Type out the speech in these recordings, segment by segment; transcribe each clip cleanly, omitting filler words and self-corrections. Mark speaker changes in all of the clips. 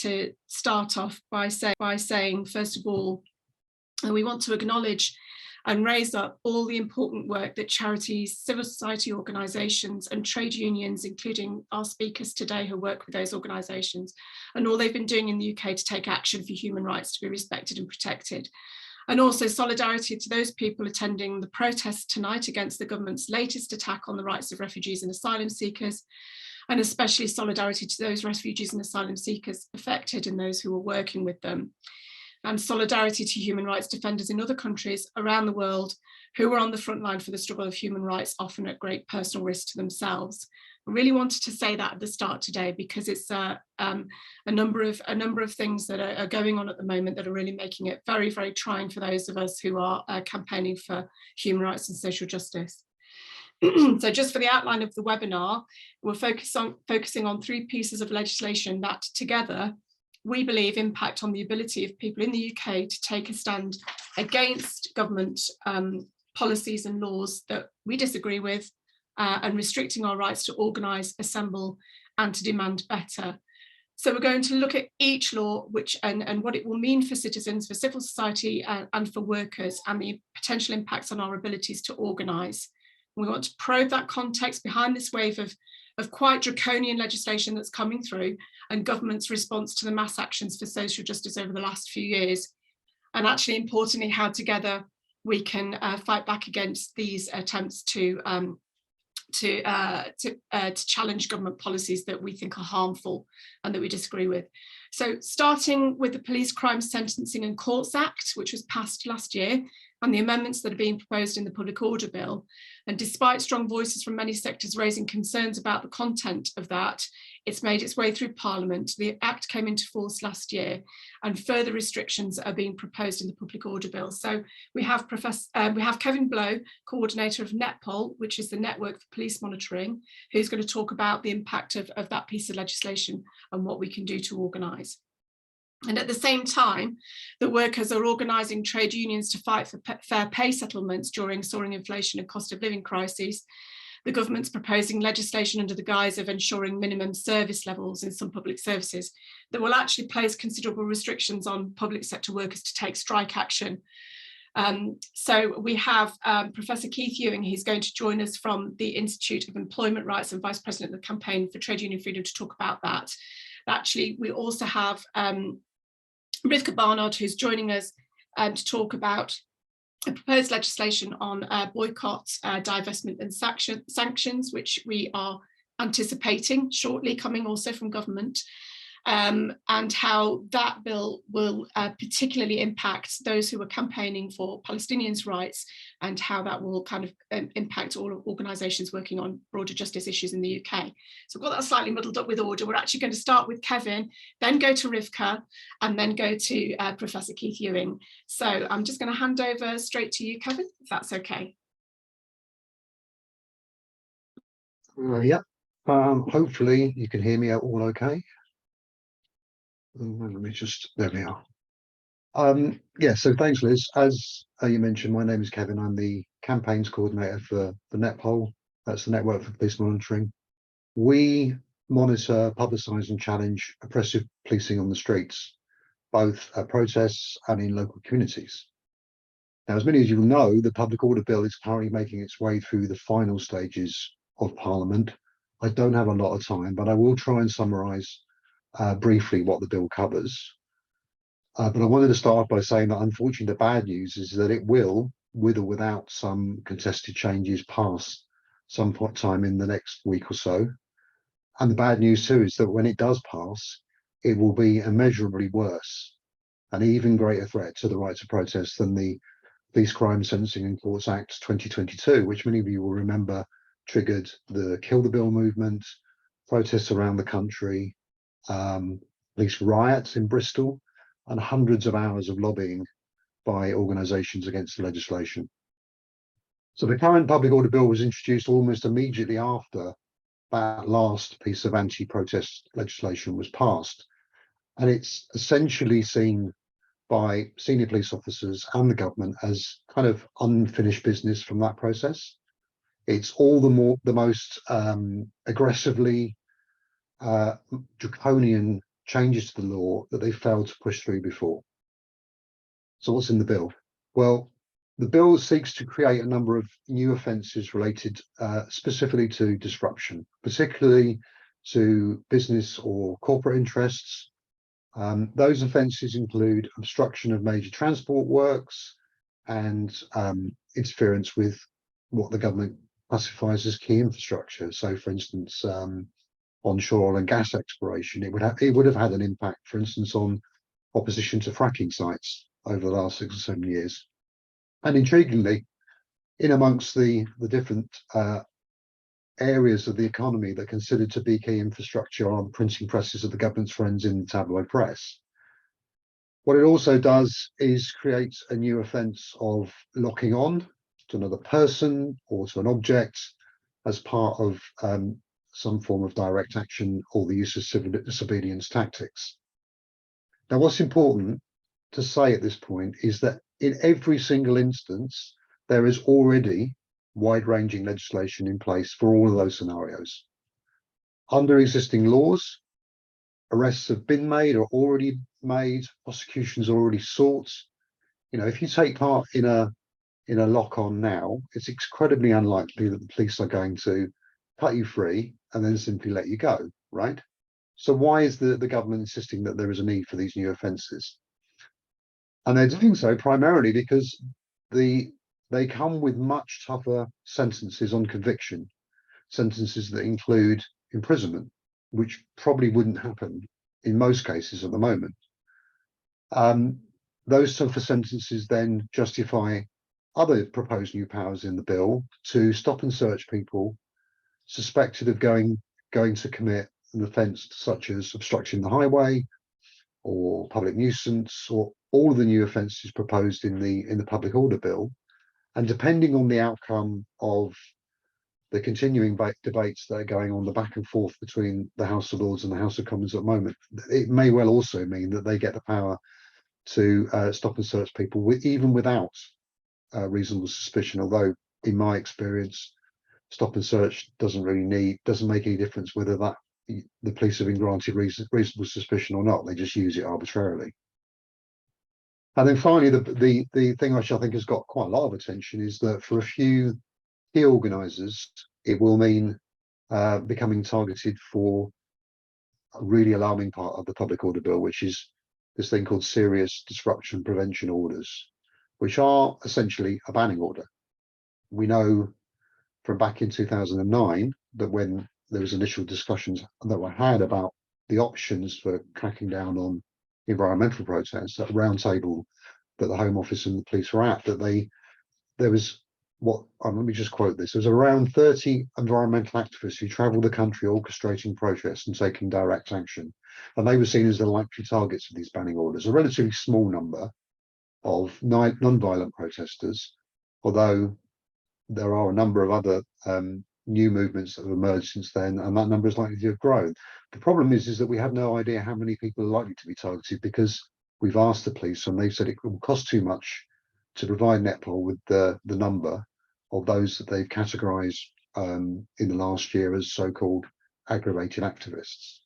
Speaker 1: to start off by saying, first of all, we want to acknowledge and raise up all the important work that charities, civil society organisations and trade unions, including our speakers today who work with those organisations, and all they've been doing in the UK to take action for human rights to be respected and protected. And also solidarity to those people attending the protests tonight against the government's latest attack on the rights of refugees and asylum seekers, and especially solidarity to those refugees and asylum seekers affected and those who are working with them. And solidarity to human rights defenders in other countries around the world who are on the front line for the struggle of human rights, often at great personal risk to themselves. I really wanted to say that at the start today because it's a number of things that are going on at the moment that are really making it very, very trying for those of us who are campaigning for human rights and social justice. So just for the outline of the webinar, we're focusing on 3 pieces of legislation that together we believe impact on the ability of people in the UK to take a stand against government policies and laws that we disagree with, and restricting our rights to organise, assemble and to demand better. So we're going to look at each law and what it will mean for citizens, for civil society and for workers, and the potential impacts on our abilities to organise. We want to probe that context behind this wave of quite draconian legislation that's coming through and government's response to the mass actions for social justice over the last few years. And actually, importantly, how together we can fight back against these attempts to challenge government policies that we think are harmful and that we disagree with. So starting with the Police Crime Sentencing and Courts Act, which was passed last year, and the amendments that are being proposed in the Public Order Bill. And despite strong voices from many sectors raising concerns about the content of that, it's made its way through Parliament. The Act came into force last year, and further restrictions are being proposed in the Public Order Bill. So we have Kevin Blow, coordinator of NetPol, which is the Network for Police Monitoring, who's going to talk about the impact of that piece of legislation and what we can do to organise. And at the same time, the workers are organising trade unions to fight for fair pay settlements during soaring inflation and cost of living crises. The government's proposing legislation under the guise of ensuring minimum service levels in some public services that will actually place considerable restrictions on public sector workers to take strike action. So we have Professor Keith Ewing, who's going to join us from the Institute of Employment Rights and Vice President of the Campaign for Trade Union Freedom to talk about that. Actually, we also have Rivka Barnard, who's joining us to talk about a proposed legislation on boycotts, divestment and sanctions, which we are anticipating shortly, coming also from government, and how that bill will particularly impact those who are campaigning for Palestinians' rights, and how that will kind of impact all organisations working on broader justice issues in the UK. So I've got that slightly muddled up with order. We're actually going to start with Kevin, then go to Rivka, and then go to Professor Keith Ewing. So I'm just going to hand over straight to you, Kevin, if that's okay.
Speaker 2: Yep. Hopefully you can hear me all okay. Let me just, there we are. Yeah, so thanks, Liz. As you mentioned, my name is Kevin. I'm the campaigns coordinator for the NetPol. That's the Network for Police Monitoring. We monitor, publicise and challenge oppressive policing on the streets, both at protests and in local communities. Now, as many as you will know, the Public Order Bill is currently making its way through the final stages of Parliament. I don't have a lot of time, but I will try and summarise briefly what the bill covers. But I wanted to start off by saying that unfortunately the bad news is that it will, with or without some contested changes, pass some point time in the next week or so. And the bad news too is that when it does pass, it will be immeasurably worse, an even greater threat to the right to protest than the Police Crime Sentencing and Courts Act 2022, which many of you will remember triggered the Kill the Bill movement, protests around the country, police riots in Bristol, and hundreds of hours of lobbying by organisations against the legislation. So the current Public Order Bill was introduced almost immediately after that last piece of anti-protest legislation was passed. And it's essentially seen by senior police officers and the government as kind of unfinished business from that process. It's all the most aggressively draconian changes to the law that they failed to push through before. So what's in the bill? Well, the bill seeks to create a number of new offences related specifically to disruption, particularly to business or corporate interests. Those offences include obstruction of major transport works and interference with what the government classifies as key infrastructure. So, for instance, onshore oil and gas exploration, it would have had an impact, for instance, on opposition to fracking sites over the last 6 or 7 years. And intriguingly, in amongst the different areas of the economy that are considered to be key infrastructure are the printing presses of the government's friends in the tabloid press. What it also does is create a new offence of locking on to another person or to an object as part of some form of direct action or the use of civil disobedience tactics. Now, what's important to say at this point is that in every single instance, there is already wide-ranging legislation in place for all of those scenarios. Under existing laws, arrests have been made or already made, prosecutions already sought. You know, if you take part in a lock-on now, it's incredibly unlikely that the police are going to cut you free and then simply let you go, right? So why is the government insisting that there is a need for these new offences? And they're doing so primarily because they come with much tougher sentences on conviction, sentences that include imprisonment, which probably wouldn't happen in most cases at the moment. Those tougher sentences then justify other proposed new powers in the bill to stop and search people suspected of going to commit an offence such as obstructing the highway or public nuisance, or all of the new offences proposed in the public order bill. And depending on the outcome of the continuing debates that are going on, the back and forth between the House of Lords and the House of Commons at the moment, it may well also mean that they get the power to stop and search people even without reasonable suspicion. Although, in my experience, stop and search doesn't make any difference whether the police have been granted reasonable suspicion or not. They just use it arbitrarily. And then finally, the thing which I think has got quite a lot of attention is that for a few key organisers, it will mean becoming targeted for a really alarming part of the public order bill, which is this thing called serious disruption prevention orders, which are essentially a banning order. We know from back in 2009 that when there was initial discussions that were had about the options for cracking down on environmental protests at a round table that the Home Office and the police were at, that there was let me just quote this, there was around 30 environmental activists who travelled the country orchestrating protests and taking direct action, and they were seen as the likely targets of these banning orders. A relatively small number of non-violent protesters, although there are a number of other new movements that have emerged since then, and that number is likely to have grown. The problem is that we have no idea how many people are likely to be targeted, because we've asked the police and they've said it will cost too much to provide Netpol with the number of those that they've categorised in the last year as so-called aggravated activists.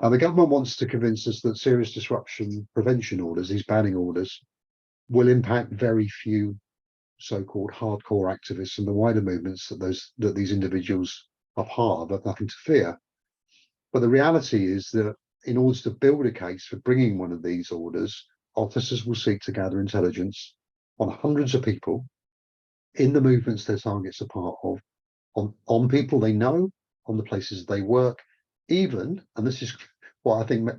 Speaker 2: The government wants to convince us that serious disruption prevention orders, these banning orders, will impact very few so-called hardcore activists and the wider movements that these individuals are part of have nothing to fear. But the reality is that in order to build a case for bringing one of these orders, officers will seek to gather intelligence on hundreds of people in the movements their targets are part of, on people they know, on the places they work, even, and this is what I think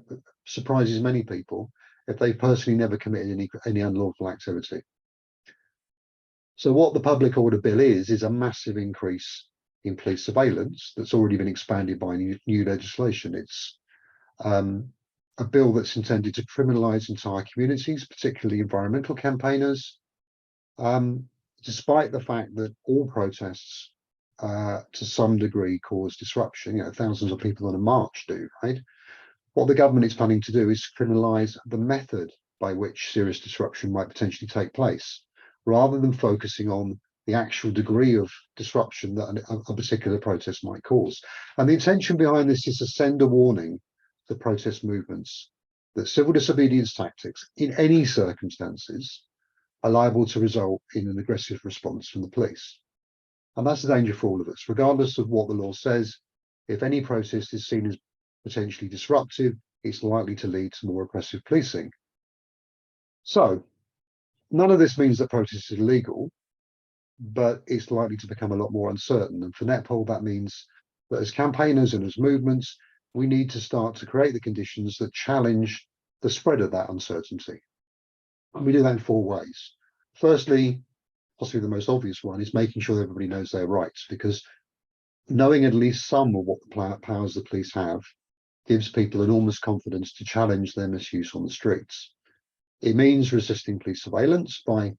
Speaker 2: surprises many people, if they've personally never committed any unlawful activity. So what the public order bill is a massive increase in police surveillance that's already been expanded by new legislation. It's a bill that's intended to criminalise entire communities, particularly environmental campaigners, despite the fact that all protests to some degree cause disruption. You know, thousands of people on a march do, right? What the government is planning to do is criminalise the method by which serious disruption might potentially take place, rather than focusing on the actual degree of disruption that a particular protest might cause. And the intention behind this is to send a warning to protest movements that civil disobedience tactics in any circumstances are liable to result in an aggressive response from the police. And that's a danger for all of us, regardless of what the law says. If any protest is seen as potentially disruptive, it's likely to lead to more aggressive policing. So none of this means that protest is illegal, but it's likely to become a lot more uncertain. And for Netpol, that means that as campaigners and as movements, we need to start to create the conditions that challenge the spread of that uncertainty. And we do that in 4 ways. Firstly, possibly the most obvious one, is making sure everybody knows their rights, because knowing at least some of what the powers the police have gives people enormous confidence to challenge their misuse on the streets. It means resisting police surveillance by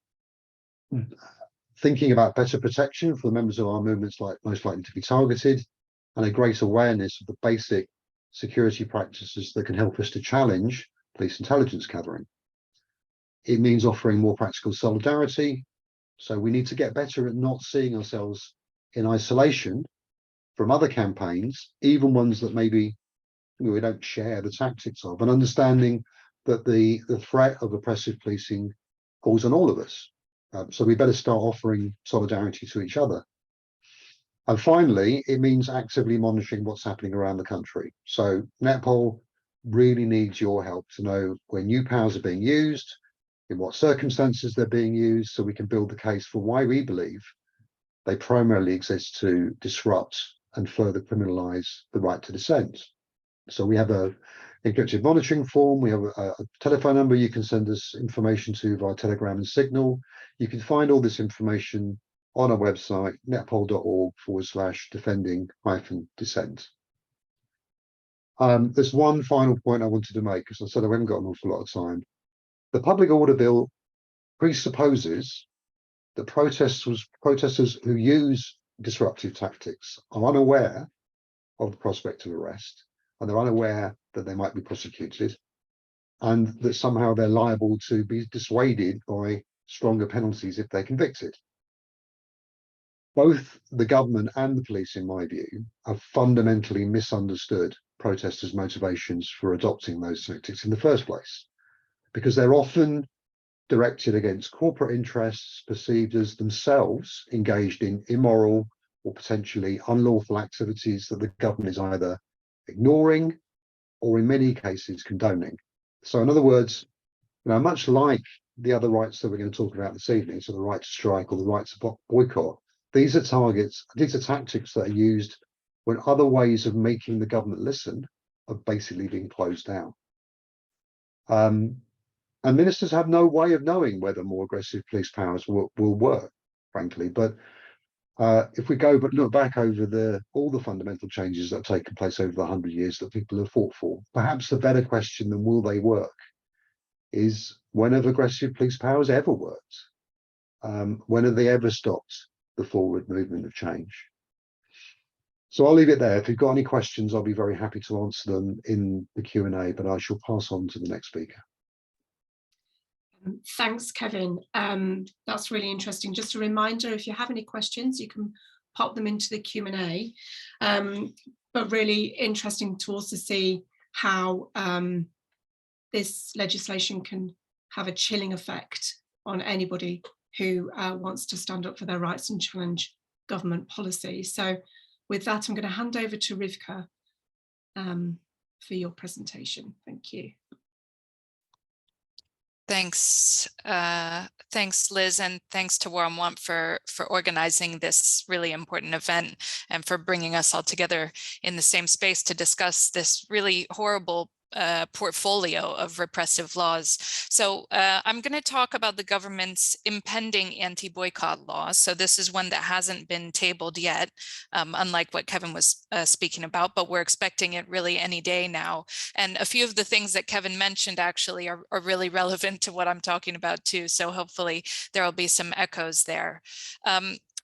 Speaker 2: thinking about better protection for the members of our movements most likely to be targeted, and a great awareness of the basic security practices that can help us to challenge police intelligence gathering. It means offering more practical solidarity. So we need to get better at not seeing ourselves in isolation from other campaigns, even ones that maybe we don't share the tactics of, and understanding that the threat of oppressive policing falls on all of us. So we better start offering solidarity to each other. And finally, it means actively monitoring what's happening around the country. So Netpol really needs your help to know when new powers are being used, in what circumstances they're being used, so we can build the case for why we believe they primarily exist to disrupt and further criminalize the right to dissent. So we have a encrypted monitoring form. We have a telephone number you can send us information to via Telegram and Signal. You can find all this information on our website, netpol.org/defending-dissent. There's one final point I wanted to make, because I said I haven't got an awful lot of time. The Public Order Bill presupposes that protesters who use disruptive tactics are unaware of the prospect of arrest, and they're unaware that they might be prosecuted, and that somehow they're liable to be dissuaded by stronger penalties if they're convicted. Both the government and the police, in my view, have fundamentally misunderstood protesters' motivations for adopting those tactics in the first place, because they're often directed against corporate interests perceived as themselves engaged in immoral or potentially unlawful activities that the government is either ignoring or in many cases condoning. So in other words, much like the other rights that we're going to talk about this evening, so the right to strike or the right to boycott, these are tactics that are used when other ways of making the government listen are basically being closed down. And ministers have no way of knowing whether more aggressive police powers will work, frankly. But if we look back over all the fundamental changes that have taken place over the 100 years that people have fought for, perhaps the better question than will they work is, when have aggressive police powers ever worked? When have they ever stopped the forward movement of change? So I'll leave it there. If you've got any questions, I'll be very happy to answer them in the Q&A, but I shall pass on to the next speaker.
Speaker 1: Thanks, Kevin. That's really interesting. Just a reminder, if you have any questions, you can pop them into the Q&A. But really interesting to also see how this legislation can have a chilling effect on anybody who wants to stand up for their rights and challenge government policy. So with that, I'm going to hand over to Rivka for your presentation. Thank you.
Speaker 3: Thanks, Liz, and thanks to War on Want for organizing this really important event and for bringing us all together in the same space to discuss this really horrible portfolio of repressive laws. So I'm going to talk about the government's impending anti-boycott law. So this is one that hasn't been tabled yet, unlike what Kevin was speaking about, but we're expecting it really any day now. And a few of the things that Kevin mentioned actually are really relevant to what I'm talking about too. So hopefully there will be some echoes there.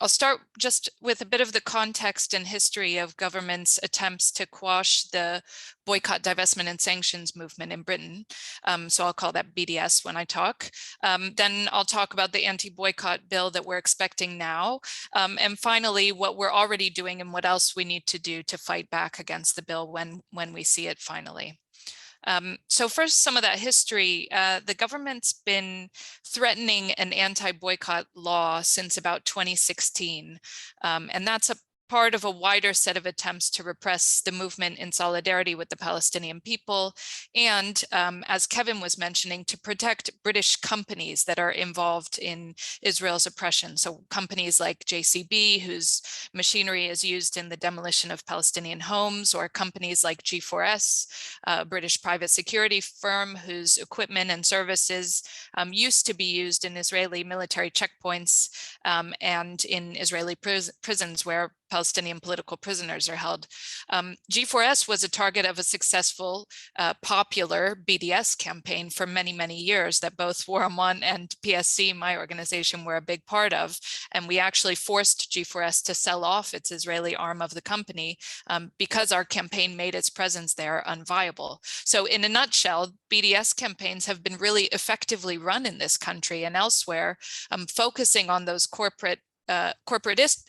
Speaker 3: I'll start just with a bit of the context and history of government's attempts to quash the boycott, divestment and sanctions movement in Britain. So I'll call that BDS when I talk. Then I'll talk about the anti-boycott bill that we're expecting now. And finally, what we're already doing and what else we need to do to fight back against the bill when we see it finally. So first, some of that history. The government's been threatening an anti-boycott law since about 2016, and that's a part of a wider set of attempts to repress the movement in solidarity with the Palestinian people. And as Kevin was mentioning, to protect British companies that are involved in Israel's oppression. So companies like JCB, whose machinery is used in the demolition of Palestinian homes, or companies like G4S, a British private security firm whose equipment and services used to be used in Israeli military checkpoints and in Israeli prisons where Palestinian political prisoners are held. G4S was a target of a successful, popular BDS campaign for many, many years that both War on Want and PSC, my organization, were a big part of. And we actually forced G4S to sell off its Israeli arm of the company because our campaign made its presence there unviable. So in a nutshell, BDS campaigns have been really effectively run in this country and elsewhere, focusing on those corporate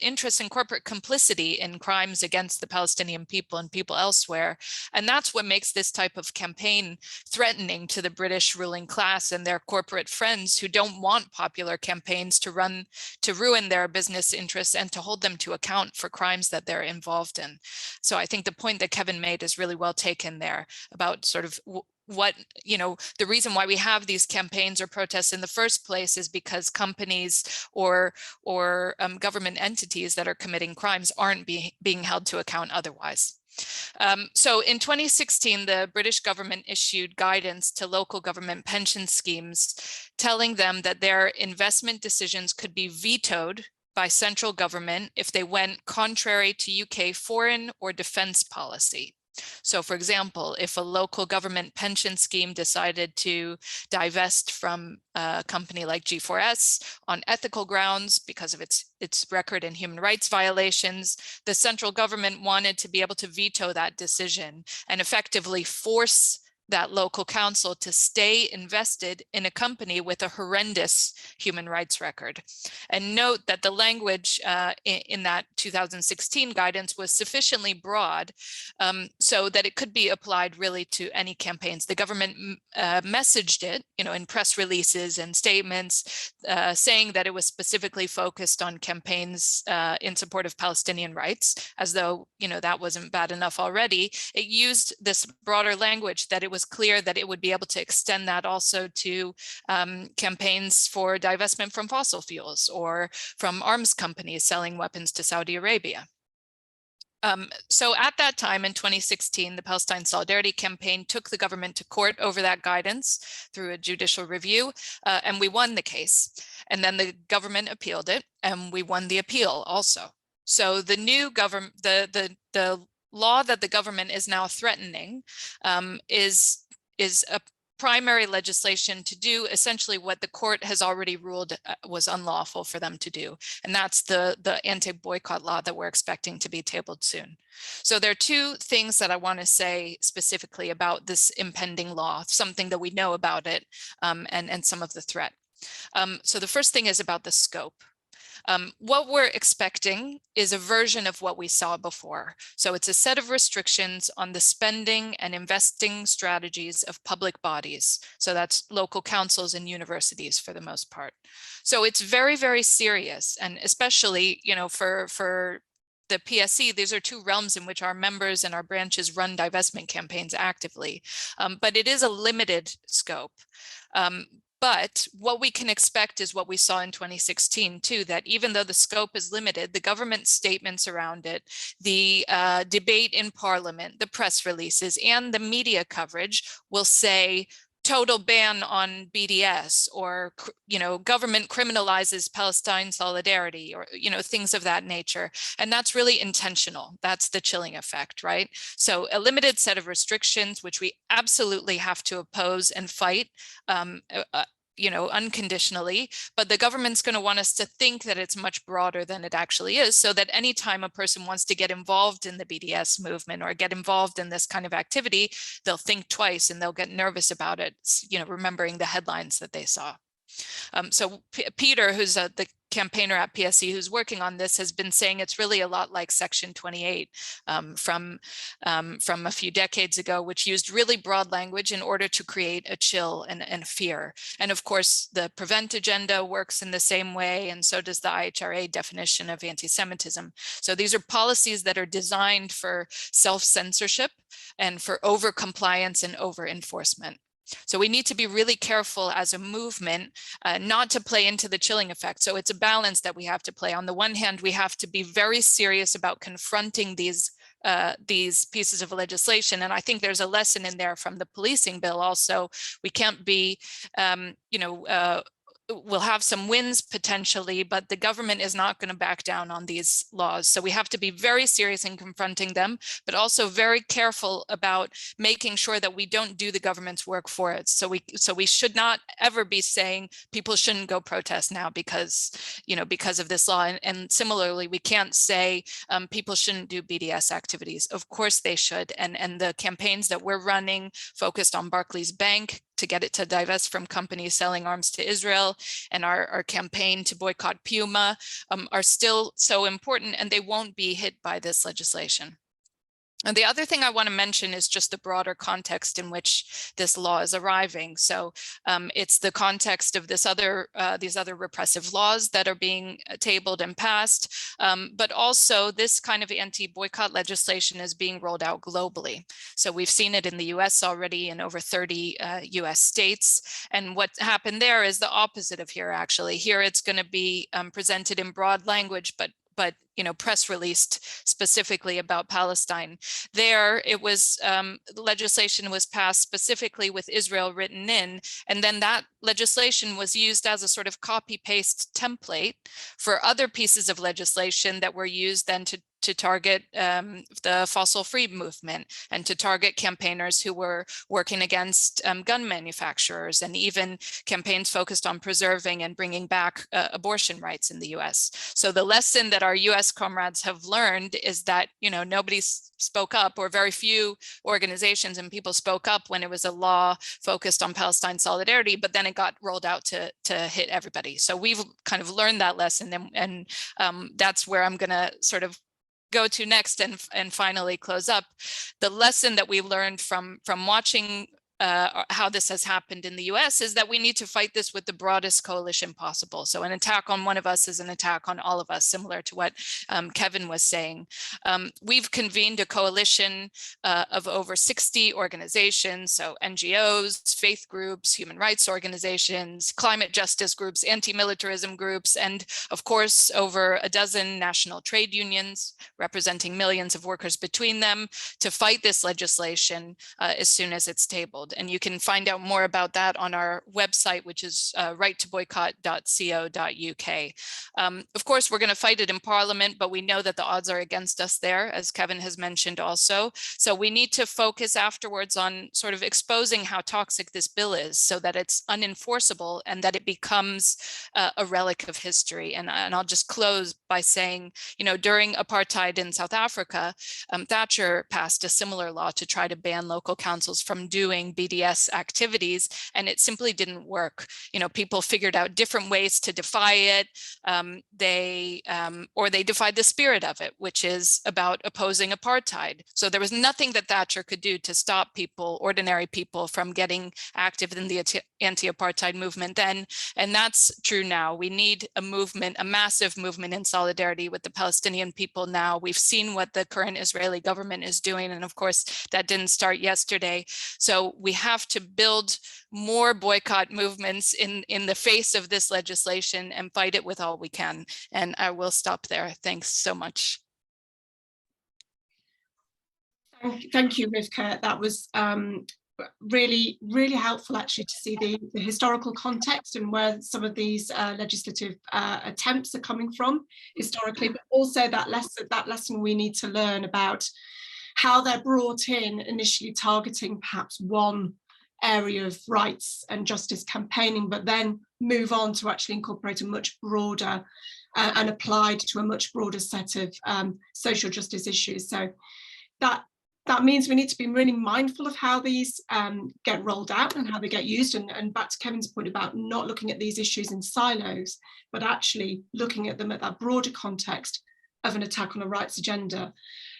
Speaker 3: interests and corporate complicity in crimes against the Palestinian people and people elsewhere. And that's what makes this type of campaign threatening to the British ruling class and their corporate friends who don't want popular campaigns to ruin their business interests and to hold them to account for crimes that they're involved in. So I think the point that Kevin made is really well taken there about sort of what, the reason why we have these campaigns or protests in the first place is because companies or government entities that are committing crimes aren't being held to account otherwise. So in 2016, the British government issued guidance to local government pension schemes, telling them that their investment decisions could be vetoed by central government if they went contrary to UK foreign or defense policy. So for example, if a local government pension scheme decided to divest from a company like G4S on ethical grounds because of its record in human rights violations, the central government wanted to be able to veto that decision and effectively force that local council to stay invested in a company with a horrendous human rights record. And note that the language in that 2016 guidance was sufficiently broad so that it could be applied really to any campaigns. The government messaged it, in press releases and statements, saying that it was specifically focused on campaigns in support of Palestinian rights, as though, that wasn't bad enough already. It used this broader language that it was clear that it would be able to extend that also to campaigns for divestment from fossil fuels or from arms companies selling weapons to Saudi Arabia. So at that time in 2016, the Palestine Solidarity Campaign took the government to court over that guidance through a judicial review, and we won the case. And then the government appealed it, and we won the appeal also. So the new government, the law that the government is now threatening is a primary legislation to do essentially what the court has already ruled was unlawful for them to do. And that's the anti-boycott law that we're expecting to be tabled soon. So there are two things that I want to say specifically about this impending law, something that we know about it and some of the threat. So the first thing is about the scope. What we're expecting is a version of what we saw before. So it's a set of restrictions on the spending and investing strategies of public bodies. So that's local councils and universities for the most part. So it's very, very serious. And especially, for the PSC, these are two realms in which our members and our branches run divestment campaigns actively. But it is a limited scope. But what we can expect is what we saw in 2016 too, that even though the scope is limited, the government statements around it, the debate in Parliament, the press releases, and the media coverage will say total ban on BDS, or, government criminalizes Palestine solidarity, or, things of that nature. And that's really intentional. That's the chilling effect, right? So a limited set of restrictions, which we absolutely have to oppose and fight, unconditionally, but the government's going to want us to think that it's much broader than it actually is, so that anytime a person wants to get involved in the BDS movement or get involved in this kind of activity, they'll think twice and they'll get nervous about it, remembering the headlines that they saw. So Peter, who's the campaigner at PSE who's working on this has been saying it's really a lot like Section 28 from a few decades ago, which used really broad language in order to create a chill and fear. And of course, the prevent agenda works in the same way, and so does the IHRA definition of anti-Semitism. So these are policies that are designed for self-censorship and for over-compliance and over-enforcement. So we need to be really careful as a movement not to play into the chilling effect. So it's a balance that we have to play. On the one hand, we have to be very serious about confronting these pieces of legislation. And I think there's a lesson in there from the policing bill also. We can't be, we'll have some wins potentially, but the government is not going to back down on these laws. So we have to be very serious in confronting them, but also very careful about making sure that we don't do the government's work for it. So we should not ever be saying people shouldn't go protest now because of this law. And similarly, we can't say people shouldn't do BDS activities. Of course they should. And the campaigns that we're running focused on Barclays Bank to get it to divest from companies selling arms to Israel, and our campaign to boycott Puma are still so important, and they won't be hit by this legislation. And the other thing I want to mention is just the broader context in which this law is arriving. So it's the context of these other repressive laws that are being tabled and passed, but also this kind of anti-boycott legislation is being rolled out globally. So we've seen it in the US already in over 30 US states. And what happened there is the opposite of here, actually. Here it's going to be presented in broad language, but press released specifically about Palestine. There, it was legislation was passed specifically with Israel written in, and then that legislation was used as a sort of copy-paste template for other pieces of legislation that were used then to target the fossil-free movement and to target campaigners who were working against gun manufacturers, and even campaigns focused on preserving and bringing back abortion rights in the US. So the lesson that our US comrades have learned is that, nobody spoke up, or very few organizations and people spoke up when it was a law focused on Palestine solidarity, but then it got rolled out to hit everybody. So we've kind of learned that lesson, and that's where I'm going to sort of go to next and finally close up. The lesson that we learned from watching how this has happened in the US is that we need to fight this with the broadest coalition possible. So an attack on one of us is an attack on all of us, similar to what Kevin was saying. We've convened a coalition of over 60 organizations, so NGOs, faith groups, human rights organizations, climate justice groups, anti-militarism groups, and of course, over a dozen national trade unions representing millions of workers between them to fight this legislation as soon as it's tabled. And you can find out more about that on our website, which is righttoboycott.co.uk. Of course, we're going to fight it in Parliament, but we know that the odds are against us there, as Kevin has mentioned also. So we need to focus afterwards on sort of exposing how toxic this bill is so that it's unenforceable and that it becomes a relic of history. And I'll just close by saying, during apartheid in South Africa, Thatcher passed a similar law to try to ban local councils from doing BDS activities, and it simply didn't work. People figured out different ways to defy it. They defied the spirit of it, which is about opposing apartheid. So there was nothing that Thatcher could do to stop people, ordinary people, from getting active in the anti-apartheid movement then, and that's true now. We need a movement, a massive movement in solidarity with the Palestinian people now. We've seen what the current Israeli government is doing, and of course, that didn't start yesterday. So we have to build more boycott movements in the face of this legislation and fight it with all we can. And I will stop there. Thanks so much.
Speaker 1: Thank you, Rivka. That was really, really helpful actually to see the historical context and where some of these legislative attempts are coming from historically, but also that lesson we need to learn about how they're brought in initially targeting perhaps one area of rights and justice campaigning, but then move on to actually incorporate a much broader and applied to a much broader set of social justice issues. So that that means we need to be really mindful of how these get rolled out and how they get used. And back to Kevin's point about not looking at these issues in silos, but actually looking at them at that broader context of an attack on a rights agenda.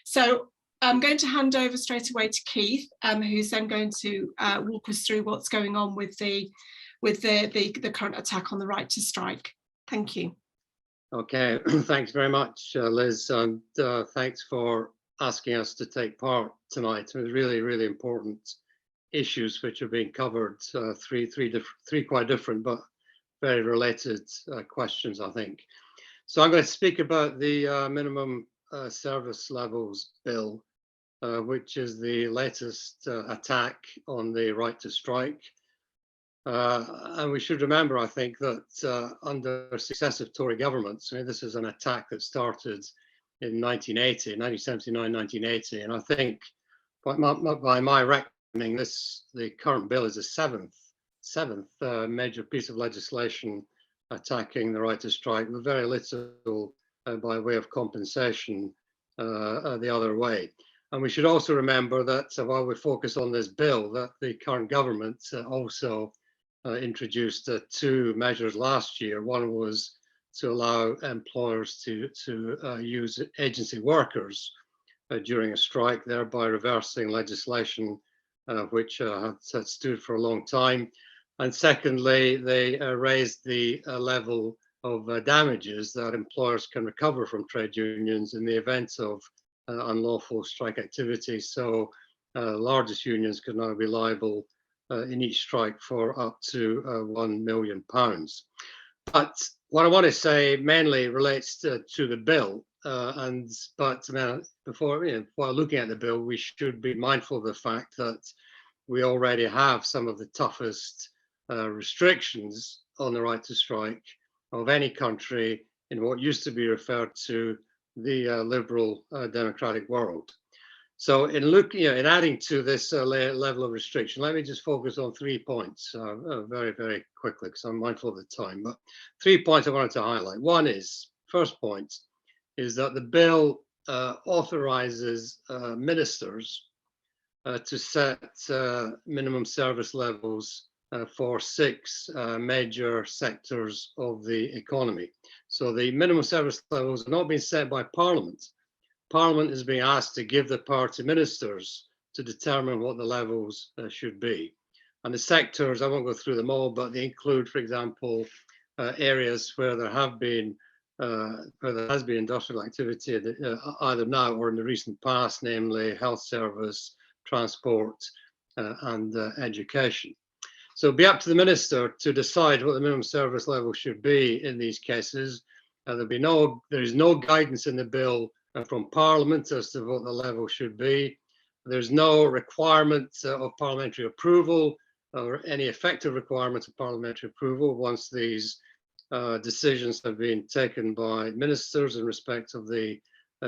Speaker 1: So I'm going to hand over straight away to Keith, who's then going to walk us through what's going on with the current attack on the right to strike. Thank you.
Speaker 4: Okay, thanks very much, Liz, and thanks for asking us to take part tonight. It was really, really important issues which are being covered, three quite different but very related questions, I think. So I'm going to speak about the minimum service levels bill, which is the latest attack on the right to strike. And we should remember, I think, that under successive Tory governments, I mean, this is an attack that started in 1979, 1980. And I think by my reckoning, the current bill is the seventh major piece of legislation attacking the right to strike, with very little by way of compensation the other way. And we should also remember that while we focus on this bill, that the current government also introduced two measures last year. One was to allow employers to use agency workers during a strike, thereby reversing legislation which had stood for a long time. And secondly, they raised the level of damages that employers can recover from trade unions in the event of unlawful strike activity. So largest unions could now be liable in each strike for up to £1 million. But what I want to say mainly relates to the bill. While looking at the bill, we should be mindful of the fact that we already have some of the toughest restrictions on the right to strike of any country in what used to be referred to the liberal democratic world. So in adding to this level of restriction, let me just focus on 3 points very, very quickly, because I'm mindful of the time. But 3 points I wanted to highlight. First point is that the bill authorizes ministers to set minimum service levels for 6 major sectors of the economy. So the minimum service levels are not being set by Parliament. Parliament is being asked to give the power to ministers to determine what the levels should be. And the sectors, I won't go through them all, but they include, for example, areas where there has been industrial activity either now or in the recent past, namely health service, transport, and education. So it'll be up to the minister to decide what the minimum service level should be in these cases. There is no guidance in the bill from Parliament as to what the level should be. There's no requirement of parliamentary approval or any effective requirement of parliamentary approval once these decisions have been taken by ministers in respect of the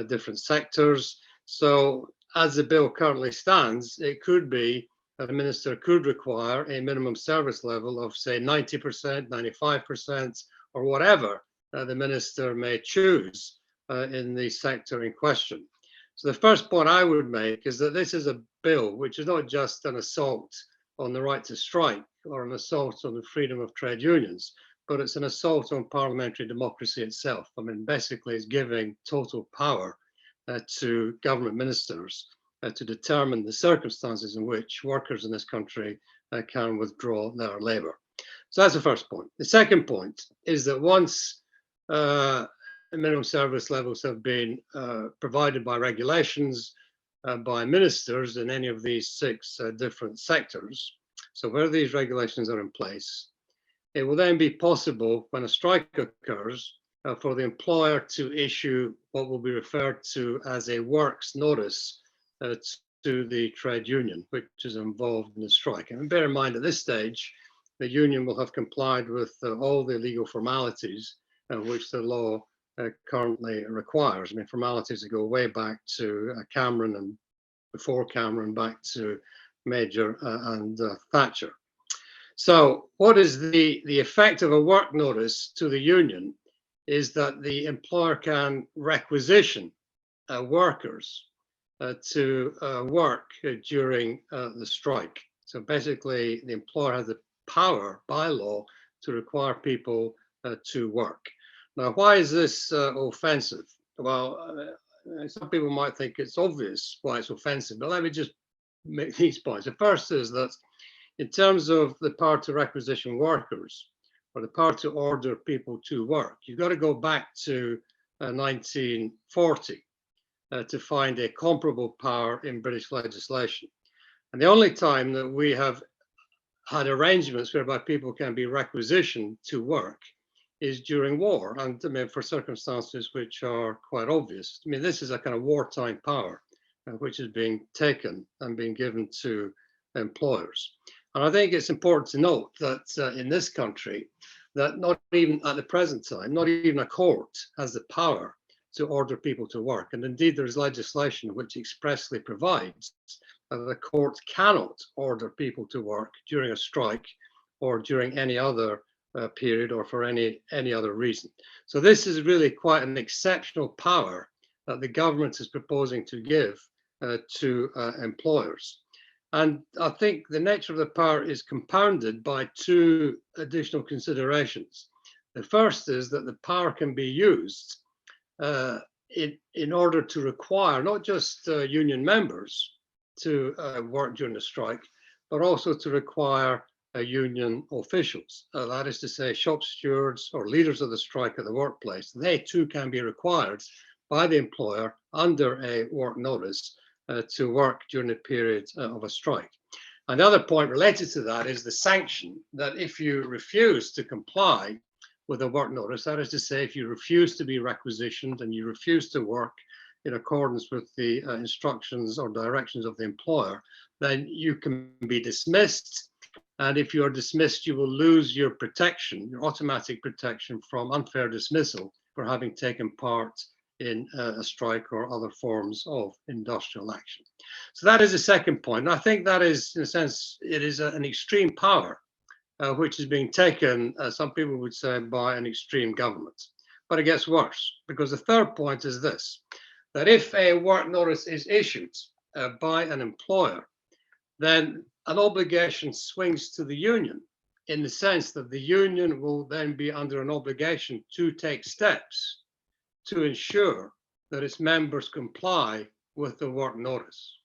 Speaker 4: different sectors. So as the bill currently stands, it could be that a minister could require a minimum service level of, say, 90%, 95%, or whatever the minister may choose in the sector in question. So the first point I would make is that this is a bill which is not just an assault on the right to strike or an assault on the freedom of trade unions, but it's an assault on parliamentary democracy itself. I mean, basically it's giving total power to government ministers to determine the circumstances in which workers in this country can withdraw their labour. So that's the first point. The second point is that once minimum service levels have been provided by regulations by ministers in any of these 6 different sectors, so where these regulations are in place, it will then be possible when a strike occurs for the employer to issue what will be referred to as a works notice to the trade union which is involved in the strike. And bear in mind at this stage, the union will have complied with all the legal formalities which the law currently requires. I mean, formalities that go way back to Cameron and before Cameron, back to Major and Thatcher. So what is the effect of a work notice to the union is that the employer can requisition workers to work during the strike. So basically, the employer has the power by law to require people to work. Now, why is this offensive? Well, some people might think it's obvious why it's offensive, but let me just make these points. The first is that in terms of the power to requisition workers, or the power to order people to work, you've got to go back to 1940 to find a comparable power in British legislation. And the only time that we have had arrangements whereby people can be requisitioned to work is during war, and I mean, for circumstances which are quite obvious. I mean, this is a kind of wartime power which is being taken and being given to employers. And I think it's important to note that in this country, that not even at the present time, not even a court has the power to order people to work. And indeed, there is legislation which expressly provides that the court cannot order people to work during a strike or during any other period or for any other reason. So this is really quite an exceptional power that the government is proposing to give to employers. And I think the nature of the power is compounded by two additional considerations. The first is that the power can be used in order to require not just union members to work during the strike, but also to require union officials. That is to say, shop stewards or leaders of the strike at the workplace. They too can be required by the employer under a work notice to work during the period of a strike. And the other point related to that is the sanction, that if you refuse to comply with a work notice, that is to say, if you refuse to be requisitioned and you refuse to work in accordance with the instructions or directions of the employer, then you can be dismissed. And if you are dismissed, you will lose your protection, your automatic protection from unfair dismissal for having taken part in a strike or other forms of industrial action. So that is the second point. And I think that is, in a sense, it is an extreme power which is being taken, some people would say, by an extreme government. But it gets worse, because the third point is this, that if a work notice is issued by an employer, then an obligation swings to the union, in the sense that the union will then be under an obligation to take steps to ensure that its members comply with the work notice.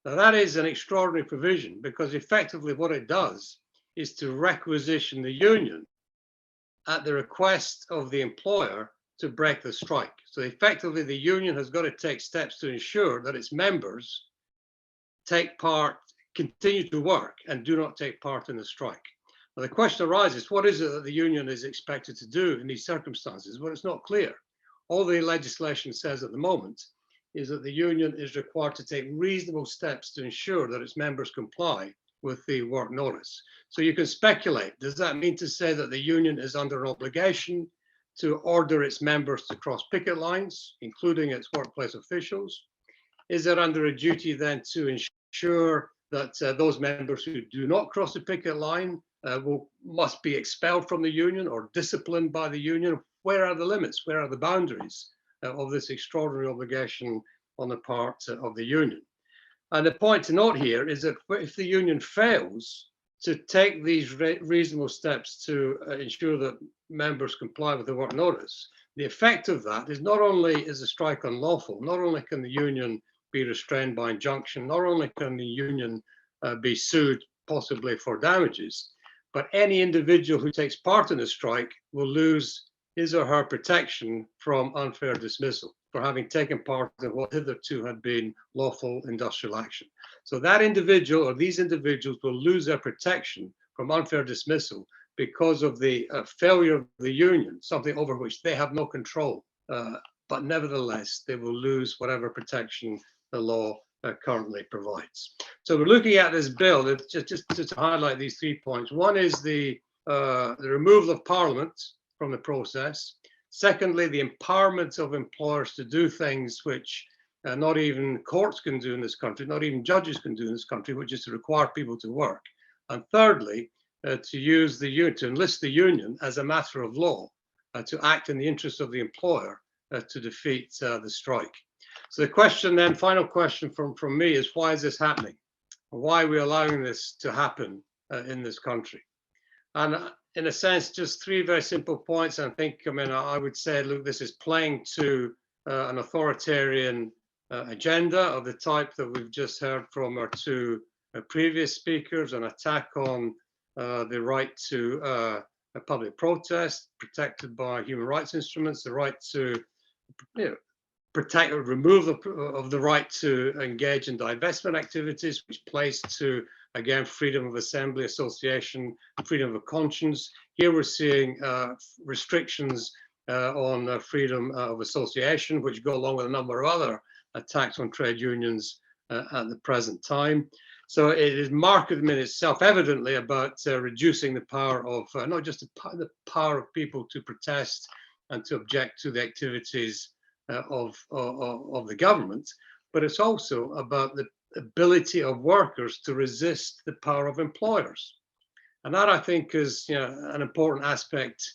Speaker 4: Now, that is an extraordinary provision, because effectively what it does is to requisition the union at the request of the employer to break the strike. So effectively, the union has got to take steps to ensure that its members take part, continue to work, and do not take part in the strike. Now, the question arises, what is it that the union is expected to do in these circumstances? Well, it's not clear. All the legislation says at the moment is that the union is required to take reasonable steps to ensure that its members comply with the work notice. So you can speculate, does that mean to say that the union is under an obligation to order its members to cross picket lines, including its workplace officials? Is it under a duty then to ensure that those members who do not cross the picket line must be expelled from the union or disciplined by the union? Where are the limits? Where are the boundaries of this extraordinary obligation on the part of the union? And the point to note here is that if the union fails to take these reasonable steps to ensure that members comply with the work notice, the effect of that is not only is the strike unlawful, not only can the union be restrained by injunction, not only can the union be sued possibly for damages, but any individual who takes part in the strike will lose his or her protection from unfair dismissal for having taken part in what hitherto had been lawful industrial action. So that individual or these individuals will lose their protection from unfair dismissal because of the failure of the union, something over which they have no control. But nevertheless, they will lose whatever protection the law currently provides. So we're looking at this bill, just to highlight these 3 points. One is the removal of Parliament from the process. Secondly, the empowerment of employers to do things which not even courts can do in this country, not even judges can do in this country, which is to require people to work. And thirdly, to enlist the union as a matter of law to act in the interests of the employer to defeat the strike. So the question then, final question from me is, why is this happening? Why are we allowing this to happen in this country? And in a sense, just three very simple points. I think, I would say, look, this is playing to an authoritarian agenda of the type that we've just heard from our two previous speakers, an attack on the right to a public protest protected by human rights instruments, the right to protect or remove of the right to engage in divestment activities, which plays to, again, freedom of assembly, association, freedom of conscience. Here we're seeing restrictions on freedom of association, which go along with a number of other attacks on trade unions at the present time. So it is markedly, it's self-evidently about reducing the power of, not just the power of people to protest and to object to the activities of the government, but it's also about the ability of workers to resist the power of employers. And that, I think, is an important aspect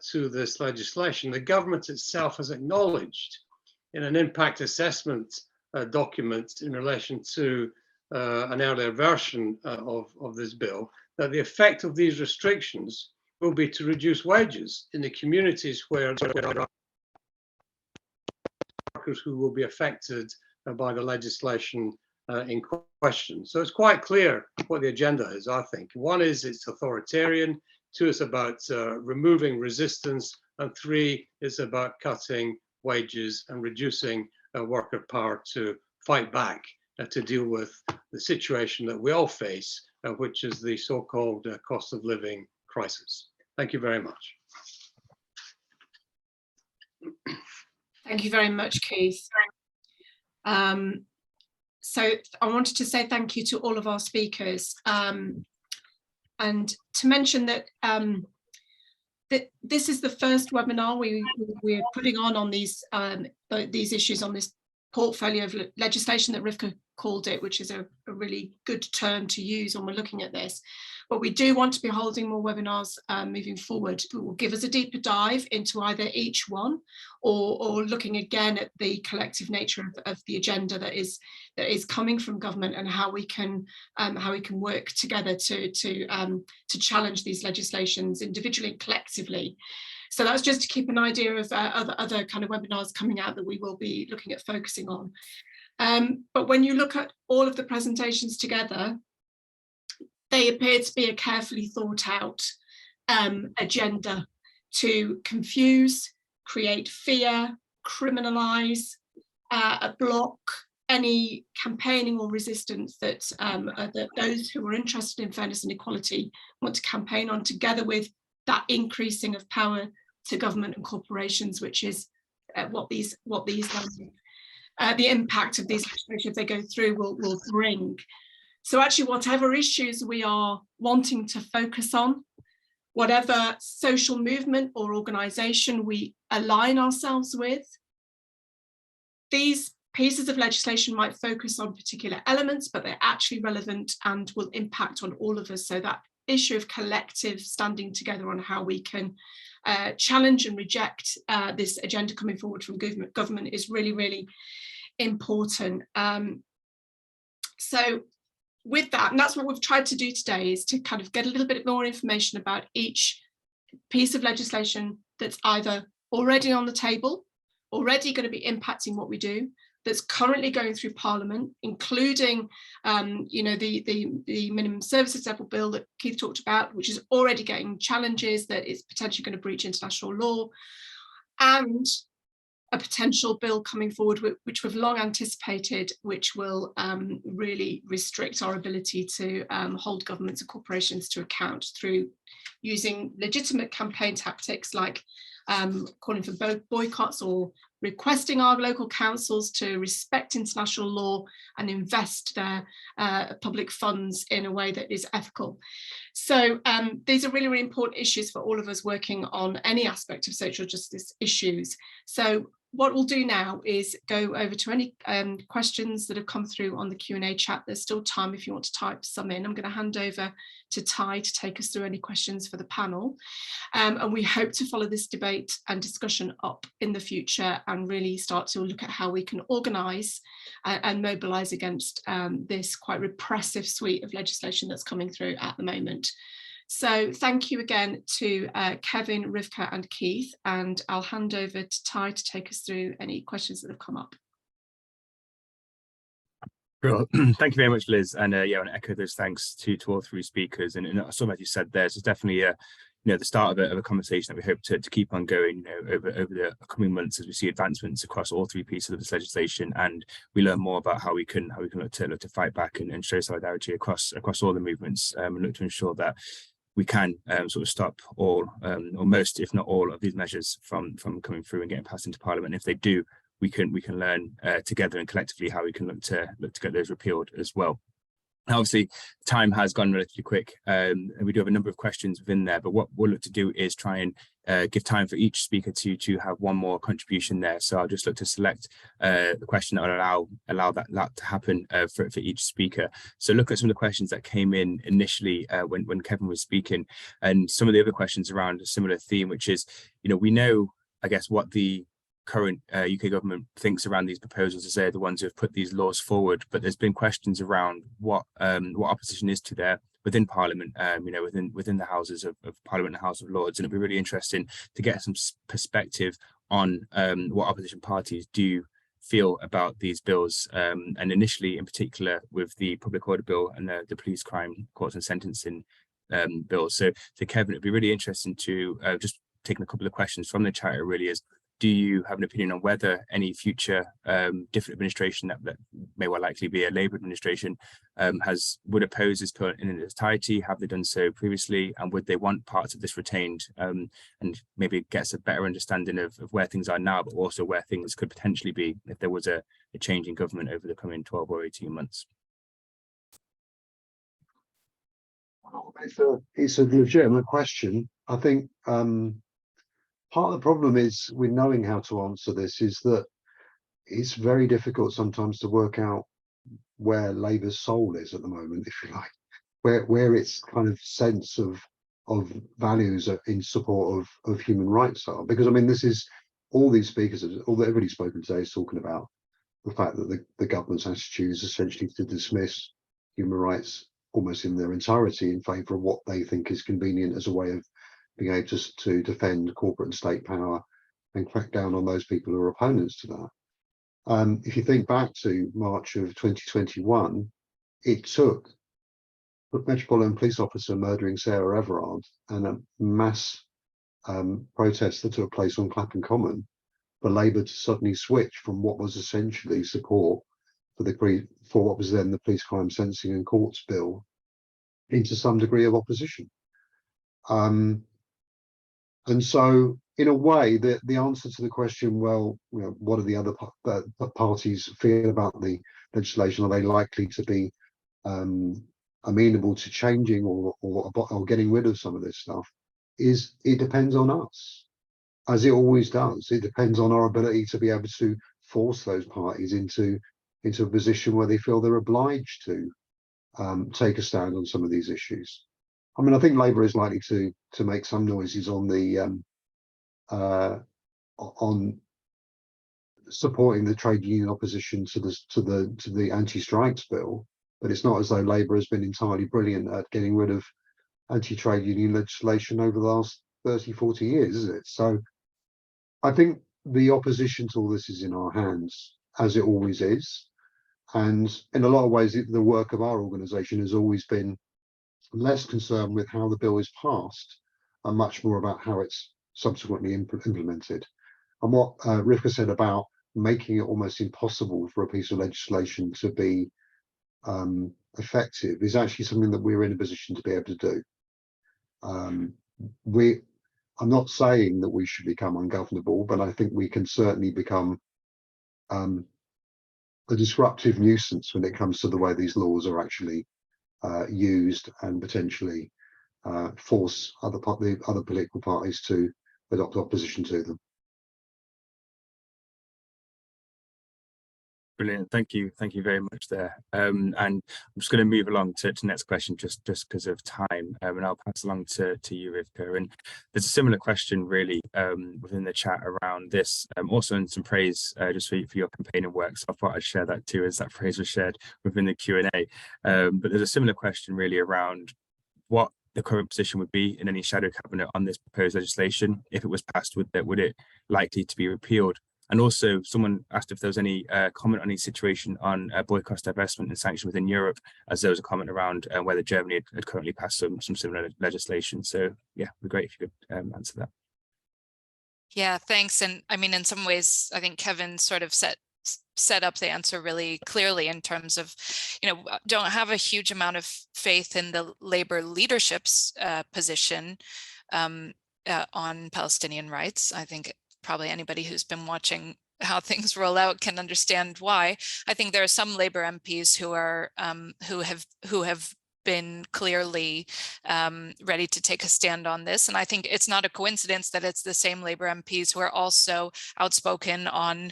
Speaker 4: to this legislation. The government itself has acknowledged in an impact assessment document in relation to an earlier version of this bill that the effect of these restrictions will be to reduce wages in the communities where there are workers who will be affected by the legislation in question. So it's quite clear what the agenda is, I think. One is it's authoritarian, two is about removing resistance, and three is about cutting wages and reducing worker power to fight back, to deal with the situation that we all face, which is the so-called cost of living crisis. Thank you very much.
Speaker 1: Thank you very much, Keith. So I wanted to say thank you to all of our speakers, and to mention that this is the first webinar we're putting on these issues, on this portfolio of legislation that Rivka called it, which is a really good term to use when we're looking at this. But we do want to be holding more webinars moving forward. It will give us a deeper dive into either each one or looking again at the collective nature of the agenda that is coming from government, and how we can work together to challenge these legislations individually and collectively. So that's just to keep an idea of other kind of webinars coming out that we will be looking at focusing on. But when you look at all of the presentations together, they appear to be a carefully thought out agenda to confuse, create fear, criminalise, block any campaigning or resistance that those who are interested in fairness and equality want to campaign on, together with that increasing of power to government and corporations, which is the impact of these legislation, if they go through, will bring. So actually, whatever issues we are wanting to focus on, whatever social movement or organisation we align ourselves with, these pieces of legislation might focus on particular elements, but they're actually relevant and will impact on all of us. So that issue of collective standing together on how we can challenge and reject this agenda coming forward from government is really, really important. So with that, and that's what we've tried to do today, is to kind of get a little bit more information about each piece of legislation that's either already on the table, already going to be impacting what we do, that's currently going through Parliament, including the minimum services level bill that Keith talked about, which is already getting challenges that is potentially going to breach international law, and a potential bill coming forward which we've long anticipated, which will really restrict our ability to hold governments and corporations to account through using legitimate campaign tactics like calling for boycotts or requesting our local councils to respect international law and invest their public funds in a way that is ethical. So these are really, really important issues for all of us working on any aspect of social justice issues. So what we'll do now is go over to any questions that have come through on the Q&A chat. There's still time if you want to type some in. I'm going to hand over to Ty to take us through any questions for the panel. And we hope to follow this debate and discussion up in the future and really start to look at how we can organise and mobilise against this quite repressive suite of legislation that's coming through at the moment. So thank you again to Kevin, Rivka and Keith, and I'll hand over to Ty to take us through any questions that have come up.
Speaker 5: Sure. Thank you very much, Liz. And yeah, I want to echo those thanks to all three speakers. And some, as you said, there's definitely the start of a conversation that we hope to keep on going, over the coming months as we see advancements across all three pieces of this legislation, and we learn more about how we can look to fight back and show solidarity across all the movements, and look to ensure that we can sort of stop all or most, if not all, of these measures from coming through and getting passed into Parliament. And if they do, we can learn together and collectively how we can look to get those repealed as well. Obviously, time has gone relatively quick, and we do have a number of questions within there, but what we'll look to do is try and give time for each speaker to have one more contribution there. So I'll just look to select the question that will allow that to happen for each speaker. So look at some of the questions that came in initially when Kevin was speaking, and some of the other questions around a similar theme, which is, we know, I guess, what the current UK government thinks around these proposals, as they're the ones who have put these laws forward, but there's been questions around what opposition is to there within Parliament, within the Houses of Parliament and House of Lords. And it'd be really interesting to get some perspective on what opposition parties do feel about these bills, and initially in particular with the Public Order Bill and the Police Crime Courts and Sentencing bill. So Kevin, it'd be really interesting to just taking a couple of questions from the chat. It really is, do you have an opinion on whether any future different administration that may well likely be a Labour administration would oppose this bill in its entirety? Have they done so previously, and would they want parts of this retained, and maybe gets a better understanding of where things are now, but also where things could potentially be if there was a change in government over the coming 12 or 18 months?
Speaker 2: It's a legitimate question. I think part of the problem is with knowing how to answer this is that it's very difficult sometimes to work out where Labour's soul is at the moment, if you like, where its kind of sense of values in support of human rights are. Because I mean, this is all these speakers, everybody's spoken today is talking about the fact that the government's attitude is essentially to dismiss human rights almost in their entirety in favour of what they think is convenient as a way of being able to defend corporate and state power and crack down on those people who are opponents to that. If you think back to March of 2021, it took a Metropolitan Police officer murdering Sarah Everard and a mass protest that took place on Clapham Common for Labour to suddenly switch from what was essentially support for what was then the Police Crime Sentencing and Courts Bill into some degree of opposition. And so, in a way, the answer to the question, well, what do the other parties feel about the legislation? Are they likely to be amenable to changing or getting rid of some of this stuff? It depends on us, as it always does. It depends on our ability to be able to force those parties into a position where they feel they're obliged to take a stand on some of these issues. I mean, I think Labour is likely to make some noises on on supporting the trade union opposition to the anti-strikes bill, but it's not as though Labour has been entirely brilliant at getting rid of anti-trade union legislation over the last 30, 40 years, is it? So I think the opposition to all this is in our hands, as it always is. And in a lot of ways, the work of our organisation has always been less concerned with how the bill is passed and much more about how it's subsequently implemented. And what Rivka said about making it almost impossible for a piece of legislation to be effective is actually something that we're in a position to be able to do. I'm not saying that we should become ungovernable, but I think we can certainly become a disruptive nuisance when it comes to the way these laws are actually used and potentially force other political parties to adopt opposition to them.
Speaker 5: Brilliant. Thank you very much there. And I'm just going to move along to the next question just because of time, and I'll pass along to you, Rivka. And there's a similar question really within the chat around this, also in some praise just for your campaigning work. So I thought I'd share that too, as that praise was shared within the Q&A. But there's a similar question really around what the current position would be in any shadow cabinet on this proposed legislation. If it was passed, would it likely to be repealed? And also, someone asked if there was any comment on any situation on boycott, divestment and sanction within Europe, as there was a comment around whether Germany had currently passed some similar legislation. So yeah, it'd be great if you could answer that.
Speaker 3: Yeah, thanks. And I mean, in some ways, I think Kevin sort of set up the answer really clearly in terms of, don't have a huge amount of faith in the Labour leadership's position on Palestinian rights. I think probably anybody who's been watching how things roll out can understand why. I think there are some Labour MPs who are who have been clearly ready to take a stand on this. And I think it's not a coincidence that it's the same Labour MPs who are also outspoken on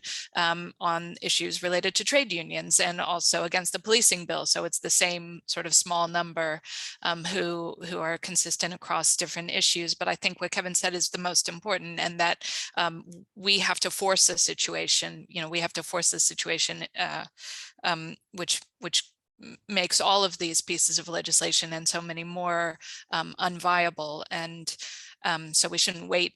Speaker 3: issues related to trade unions and also against the policing bill. So it's the same sort of small number who are consistent across different issues. But I think what Kevin said is the most important, and that we have to force a situation, we have to force a situation which makes all of these pieces of legislation and so many more unviable. And so we shouldn't wait,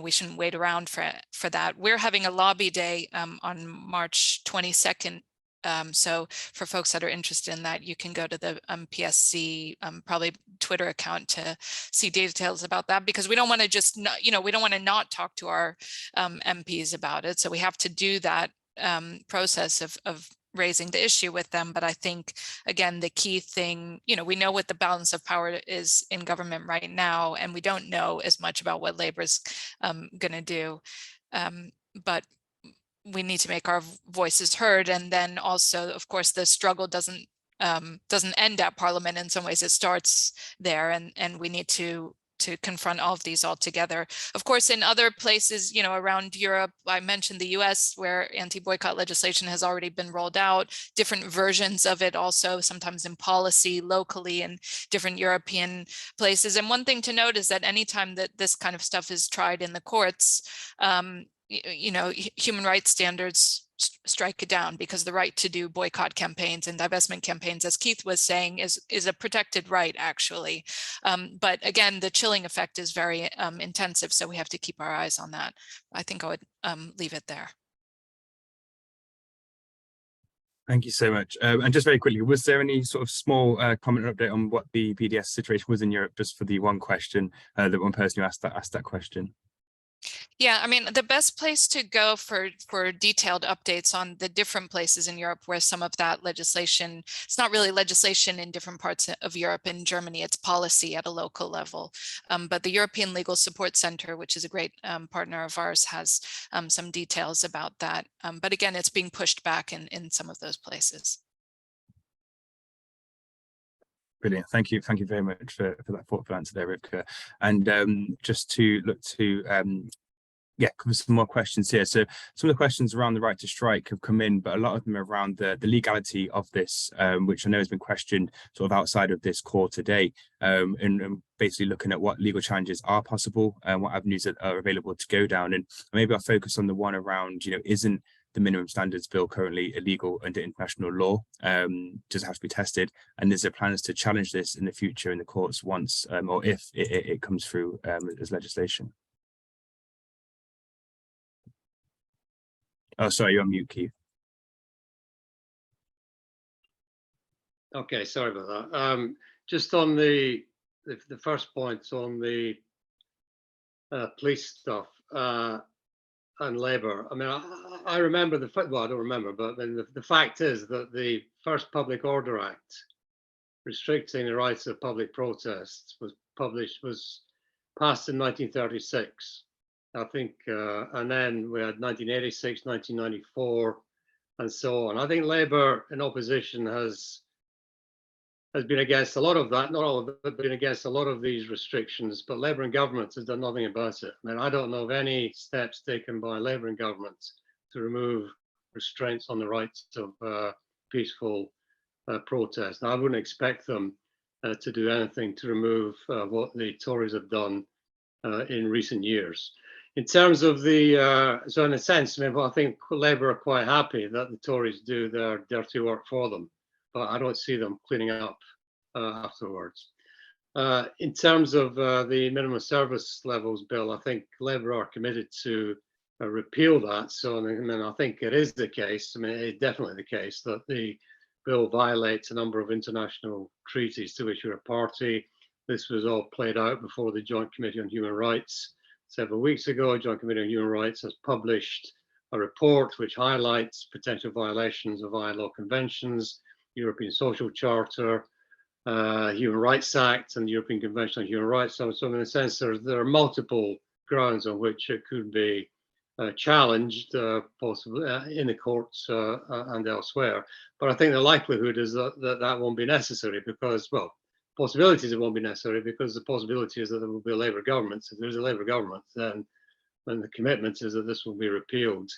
Speaker 3: we shouldn't wait around for that. We're having a lobby day on March 22nd. So for folks that are interested in that, you can go to the PSC probably Twitter account to see details about that, because we don't want to just, we don't want to not talk to our MPs about it. So we have to do that process of raising the issue with them. But I think, again, the key thing, we know what the balance of power is in government right now, and we don't know as much about what Labour's going to do. But we need to make our voices heard. And then also, of course, the struggle doesn't end at Parliament. In some ways, it starts there, and we need to confront all of these all together. Of course, in other places, around Europe, I mentioned the US, where anti-boycott legislation has already been rolled out, different versions of it also, sometimes in policy locally in different European places. And one thing to note is that anytime that this kind of stuff is tried in the courts, human rights standards strike it down, because the right to do boycott campaigns and divestment campaigns, as Keith was saying, is a protected right, actually. But again, the chilling effect is very intensive, so we have to keep our eyes on that. I think I would leave it there.
Speaker 5: Thank you so much. And just very quickly, was there any sort of small comment or update on what the BDS situation was in Europe, just for the one question, that one person who asked that question?
Speaker 3: Yeah, I mean, the best place to go for detailed updates on the different places in Europe where some of that legislation, it's not really legislation in different parts of Europe. In Germany, it's policy at a local level. But the European Legal Support Center, which is a great partner of ours, has some details about that. But again, it's being pushed back in some of those places.
Speaker 5: Brilliant. Thank you very much for that thoughtful answer there, Rivka. And just to look to cover some more questions here. So some of the questions around the right to strike have come in, but a lot of them are around the legality of this, which I know has been questioned sort of outside of this call today, and basically looking at what legal challenges are possible and what avenues are available to go down. And maybe I'll focus on the one around, isn't the minimum standards bill currently illegal under international law? Does it have to be tested? And is there plans to challenge this in the future in the courts once or if it comes through as legislation? Oh, sorry, you're on mute, Keith.
Speaker 4: Okay, sorry about that. Just on the first point on the police stuff and Labour. I mean, I remember well, I don't remember, but the fact is that the first Public Order Act restricting the rights of public protests was passed in 1936. I think, and then we had 1986, 1994, and so on. I think Labour in opposition has been against a lot of that, not all of it, but been against a lot of these restrictions, but Labour and government has done nothing about it. I mean, I don't know of any steps taken by Labour and government to remove restraints on the rights of peaceful protest. Now, I wouldn't expect them to do anything to remove what the Tories have done in recent years. In terms of the, so in a sense, I think Labour are quite happy that the Tories do their dirty work for them, but I don't see them cleaning up afterwards. In terms of the minimum service levels bill, I think Labour are committed to repeal that. So I think it is the case, it's definitely the case that the bill violates a number of international treaties to which we're a party. This was all played out before the Joint Committee on Human Rights several weeks ago. Joint Committee on Human Rights has published a report which highlights potential violations of ILO conventions, European Social Charter, Human Rights Act, and the European Convention on Human Rights. So in a sense, there are multiple grounds on which it could be challenged, possibly in the courts and elsewhere. But I think the likelihood is that won't be necessary because, well, possibilities it won't be necessary because the possibility is that there will be a Labour government. If there's a Labour government, then the commitment is that this will be repealed,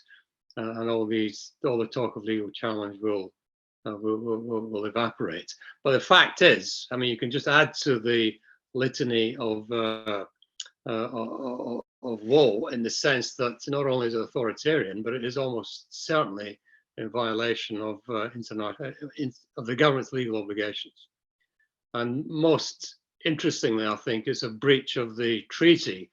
Speaker 4: and all the talk of legal challenge will evaporate. But the fact is, you can just add to the litany of woe in the sense that not only is it authoritarian, but it is almost certainly in violation of the government's legal obligations. And most interestingly, I think, is a breach of the treaty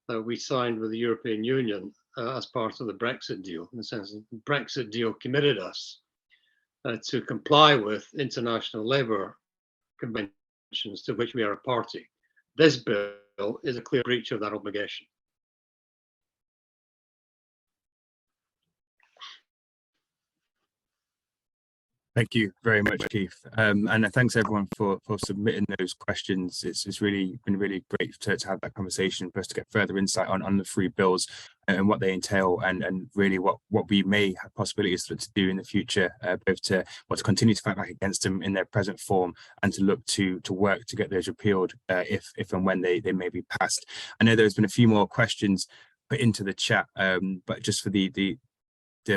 Speaker 4: that we signed with the European Union as part of the Brexit deal. In the sense that the Brexit deal committed us to comply with international labour conventions to which we are a party. This bill is a clear breach of that obligation.
Speaker 5: Thank you very much, Keith. And thanks everyone for submitting those questions. It's really been really great to have that conversation for us to get further insight on the three bills and what they entail, and really what we may have possibilities to do in the future, both to continue to fight back against them in their present form and to look to work to get those repealed if and when they may be passed. I know there's been a few more questions put into the chat, but just for the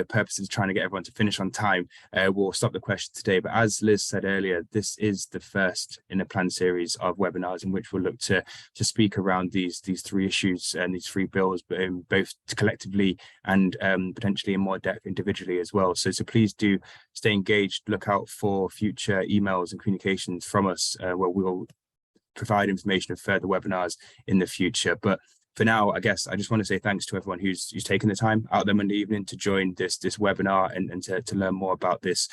Speaker 5: purposes of trying to get everyone to finish on time, we'll stop the question today. But as Liz said earlier, this is the first in a planned series of webinars in which we'll look to speak around these three issues and these three bills, but both collectively and potentially in more depth individually as well. So please do stay engaged. Look out for future emails and communications from us where we'll provide information of further webinars in the future. But for now, I guess I just want to say thanks to everyone who's taken the time out there Monday evening to join this webinar and to learn more about this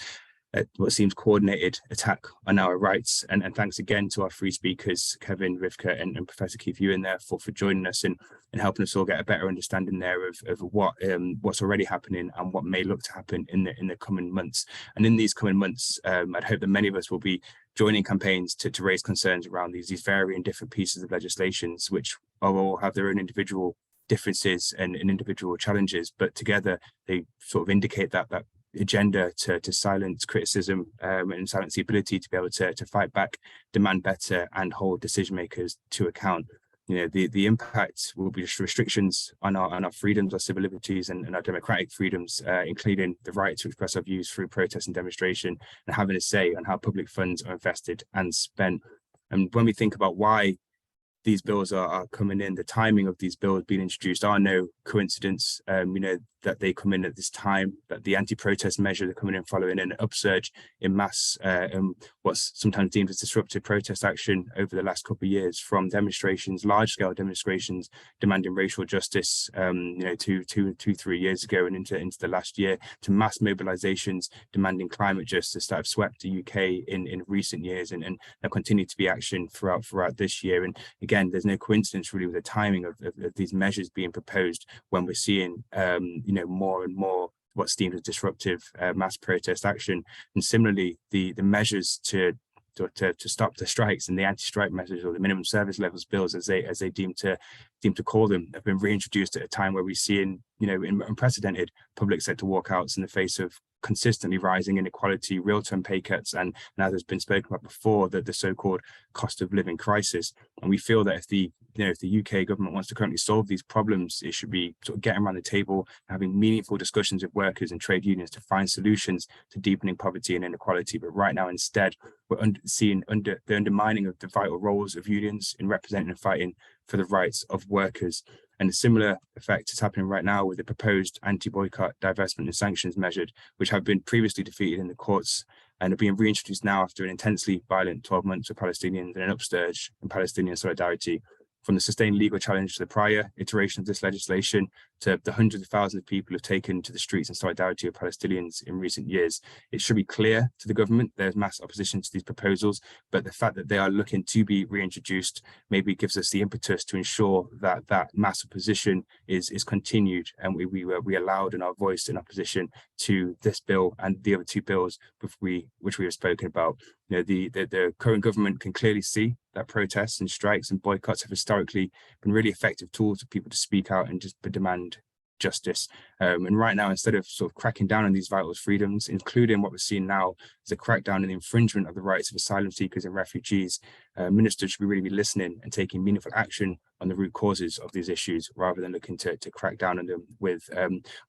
Speaker 5: what seems coordinated attack on our rights. And thanks again to our three speakers, Kevin, Rivka, and Professor Keith Ewan there for joining us and helping us all get a better understanding there of what's already happening and what may look to happen in the coming months. And in these coming months, I'd hope that many of us will be joining campaigns to raise concerns around these varying different pieces of legislations, which all have their own individual differences and individual challenges, but together they sort of indicate that agenda to silence criticism and silence the ability to be able to fight back, demand better, and hold decision makers to account. The impact will be just restrictions on our freedoms, our civil liberties, and our democratic freedoms, including the right to express our views through protest and demonstration, and having a say on how public funds are invested and spent. And when we think about why these bills are coming in, the timing of these bills being introduced are no coincidence. That they come in at this time, that the anti-protest measures are coming in following an upsurge in mass, what's sometimes deemed as disruptive protest action over the last couple of years, from demonstrations, large-scale demonstrations demanding racial justice, 3 years ago and into the last year, to mass mobilizations demanding climate justice that have swept the UK in recent years, and there continue to be action throughout this year. And again, there's no coincidence really with the timing of these measures being proposed when we're seeing more and more what's deemed as disruptive mass protest action. And similarly, the measures to stop the strikes and the anti-strike measures, or the minimum service levels bills as they deem to call them, have been reintroduced at a time where we're seeing unprecedented public sector walkouts in the face of consistently rising inequality, real-term pay cuts, and now there's been spoken about before, that the so-called cost of living crisis. And we feel that if the if the UK government wants to currently solve these problems, it should be sort of getting around the table, having meaningful discussions with workers and trade unions to find solutions to deepening poverty and inequality. But right now, instead, we're seeing the undermining of the vital roles of unions in representing and fighting for the rights of workers. And a similar effect is happening right now with the proposed anti-boycott, divestment and sanctions measures, which have been previously defeated in the courts and are being reintroduced now after an intensely violent 12 months of Palestinians and an upsurge in Palestinian solidarity. From the sustained legal challenge to the prior iteration of this legislation to the hundreds of thousands of people who have taken to the streets in solidarity with Palestinians in recent years, it should be clear to the government there's mass opposition to these proposals, but the fact that they are looking to be reintroduced maybe gives us the impetus to ensure that that mass opposition is continued, and we allowed in our voice in opposition to this bill and the other two bills which we have spoken about. The current government can clearly see that protests and strikes and boycotts have historically been really effective tools for people to speak out and just demand justice. And right now, instead of sort of cracking down on these vital freedoms, including what we're seeing now as a crackdown in the infringement of the rights of asylum seekers and refugees, ministers should really be listening and taking meaningful action on the root causes of these issues, rather than looking to crack down on them with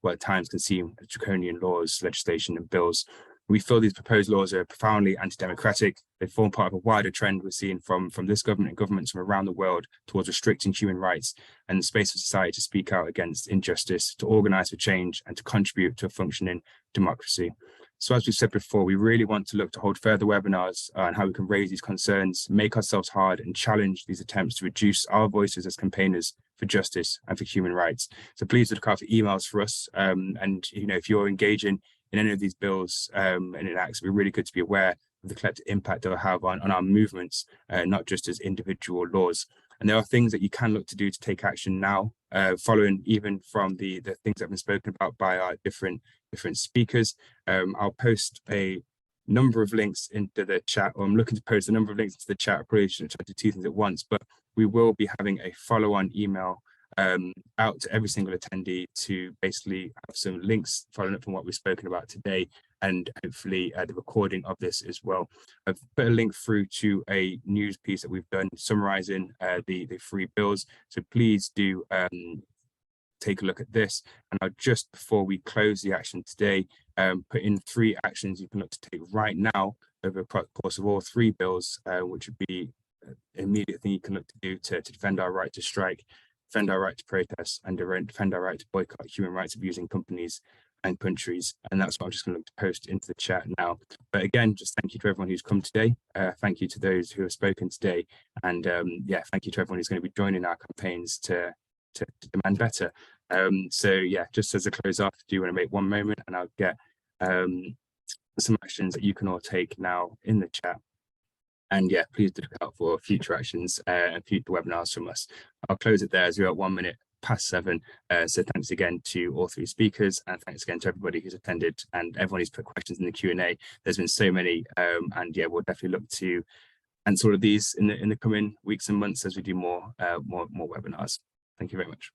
Speaker 5: what at times can seem draconian laws, legislation and bills. We feel these proposed laws are profoundly anti-democratic. They form part of a wider trend we're seeing from this government and governments from around the world towards restricting human rights and the space of society to speak out against injustice, to organise for change and to contribute to a functioning democracy. So as we said before, we really want to look to hold further webinars on how we can raise these concerns, make ourselves hard and challenge these attempts to reduce our voices as campaigners for justice and for human rights. So please look out for emails for us. And if you're engaging in any of these bills and enacts, we're really good to be aware of the collective impact they'll have on our movements, not just as individual laws. And there are things that you can look to do to take action now, following even from the things that have been spoken about by our different speakers. I'll post a number of links into the chat, or I'm looking to post a number of links into the chat. I probably shouldn't try to do two things at once, but we will be having a follow-on email out to every single attendee to basically have some links following up from what we've spoken about today, and hopefully the recording of this as well. I've put a link through to a news piece that we've done summarising the three bills, so please do take a look at this. And I'll just, before we close the action today, put in 3 actions you can look to take right now over the course of all 3 bills, which would be an immediate thing you can look to do to defend our right to strike, defend our right to protest, and defend our right to boycott human rights abusing companies and countries. And that's what I'm just going to look to post into the chat now. But again, just thank you to everyone who's come today. Thank you to those who have spoken today. And yeah, thank you to everyone who's going to be joining our campaigns to demand better. So yeah, just as a close off, do you want to make one moment and I'll get some actions that you can all take now in the chat. And yeah, please do look out for future actions and future webinars from us. I'll close it there as we're at 7:01. So thanks again to all 3 speakers, and thanks again to everybody who's attended and everyone who's put questions in the Q&A. There's been so many, and yeah, we'll definitely look to answer all of these in the coming weeks and months as we do more webinars. Thank you very much.